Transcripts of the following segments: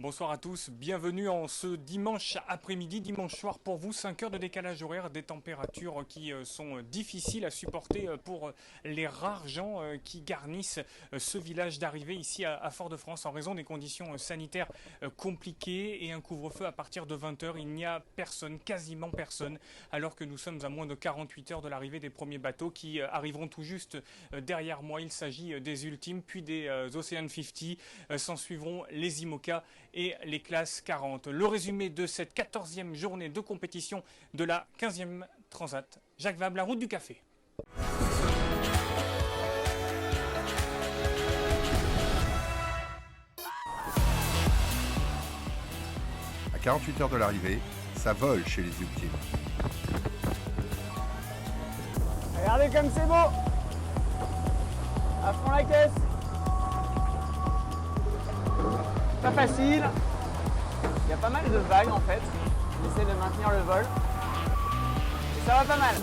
Bonsoir à tous, bienvenue en ce dimanche après-midi, dimanche soir pour vous, 5 heures de décalage horaire, des températures qui sont difficiles à supporter pour les rares gens qui garnissent ce village d'arrivée ici à Fort-de-France en raison des conditions sanitaires compliquées et un couvre-feu à partir de 20h. Il n'y a personne, quasiment personne, alors que nous sommes à moins de 48 heures de l'arrivée des premiers bateaux qui arriveront tout juste derrière moi. Il s'agit des Ultimes, puis des Ocean 50, s'en suivront les IMOCA et les classes 40. Le résumé de cette 14e journée de compétition de la 15e Transat. Jacques Vabre, la route du café. À 48 heures de l'arrivée, ça vole chez les Ultimes. Regardez comme c'est beau! À fond la caisse! Pas facile. Il y a pas mal de vagues en fait. On essaie de maintenir le vol. Et ça va pas mal.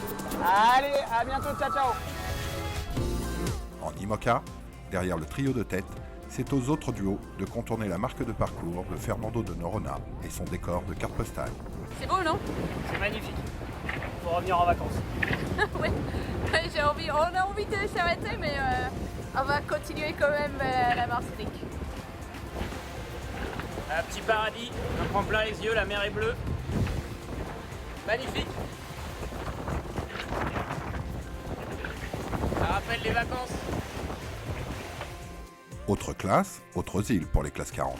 Allez, à bientôt, ciao ciao. En IMOCA, derrière le trio de tête, c'est aux autres duos de contourner la marque de parcours de Fernando de Noronha et son décor de carte postale. C'est beau, non? C'est magnifique. Faut revenir en vacances. Ouais, on a envie de s'arrêter, mais on va continuer quand même la Martinique. Un petit paradis, on prend plein les yeux, la mer est bleue. Magnifique. Ça rappelle les vacances. Autre classe, autres îles pour les classes 40.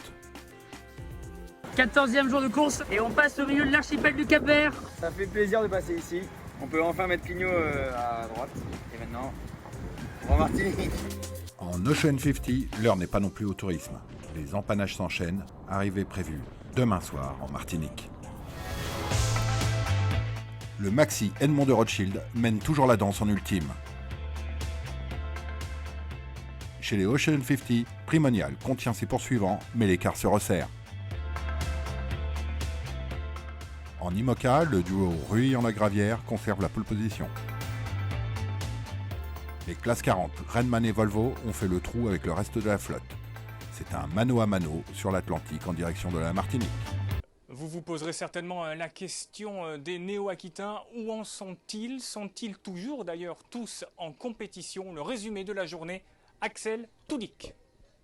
14e jour de course et on passe au milieu de l'archipel du Cap-Vert. Ça fait plaisir de passer ici. On peut enfin mettre Clignot à droite. Et maintenant, on va en Martinique. En Ocean 50, l'heure n'est pas non plus au tourisme. Les empannages s'enchaînent, arrivée prévue demain soir en Martinique. Le Maxi Edmond de Rothschild mène toujours la danse en ultime. Chez les Ocean 50, Primonial contient ses poursuivants, mais l'écart se resserre. En IMOCA, le duo Ruy-en-la-Gravière conserve la pole position. Les classes 40, Renman et Volvo ont fait le trou avec le reste de la flotte. C'est un mano à mano sur l'Atlantique en direction de la Martinique. Vous vous poserez certainement la question des néo-aquitains. Où en sont-ils? Sont-ils toujours d'ailleurs tous en compétition? Le résumé de la journée, Axel Toudic.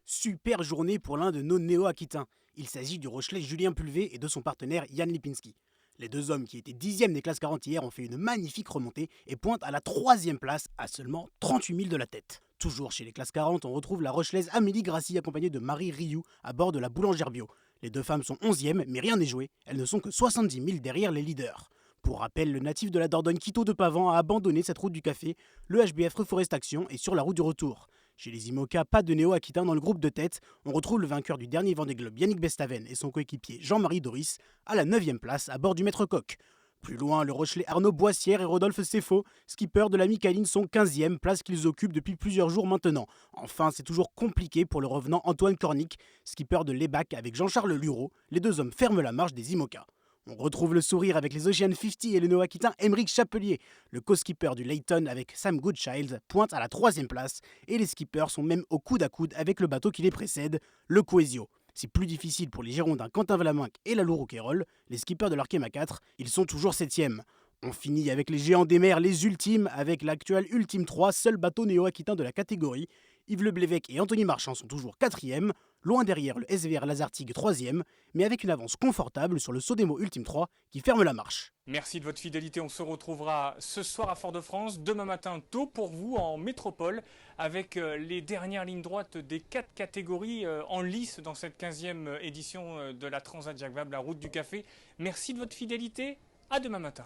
Super journée pour l'un de nos néo-aquitains. Il s'agit du Rochelais Julien Pulvé et de son partenaire Yann Lipinski. Les deux hommes qui étaient 10e des classes 40 hier ont fait une magnifique remontée et pointent à la 3e place à seulement 38 000 de la tête. Toujours chez les classes 40, on retrouve la Rochelaise Amélie Grassi accompagnée de Marie Rioux à bord de la Boulangère Bio. Les deux femmes sont 11e, mais rien n'est joué. Elles ne sont que 70 000 derrière les leaders. Pour rappel, le natif de la Dordogne Quito de Pavan a abandonné cette route du café. Le HBF Reforest Action est sur la route du retour. Chez les IMOCA, pas de néo-aquitains dans le groupe de tête. On retrouve le vainqueur du dernier Vendée Globe, Yannick Bestaven, et son coéquipier Jean-Marie Doris à la 9e place à bord du Maître Coq. Plus loin, le Rochelais Arnaud Boissière et Rodolphe Seffo, skipper de la Micaline, sont 15e, place qu'ils occupent depuis plusieurs jours maintenant. Enfin, c'est toujours compliqué pour le revenant Antoine Cornic, skipper de l'Ebac avec Jean-Charles Lureau. Les deux hommes ferment la marche des IMOCA. On retrouve le sourire avec les Ocean 50 et le néo-aquitain Émeric Chapelier. Le co-skipper du Layton avec Sam Goodchild pointe à la 3e place et les skippers sont même au coude à coude avec le bateau qui les précède, le Coesio. C'est plus difficile pour les Girondins Quentin Vlaminck et la Rouquayrol, les skippers de l'Arkema 4, ils sont toujours 7e. On finit avec les géants des mers, les Ultimes, avec l'actuel Ultime 3, seul bateau néo-aquitain de la catégorie. Yves Le Blévec et Anthony Marchand sont toujours 4e, loin derrière le SVR Lazartigue 3e, mais avec une avance confortable sur le Sodemo Ultime 3 qui ferme la marche. Merci de votre fidélité, on se retrouvera ce soir à Fort-de-France, demain matin tôt pour vous en métropole, avec les dernières lignes droites des 4 catégories en lice dans cette 15e édition de la Transat Jacques Vabre, la route du café. Merci de votre fidélité, à demain matin.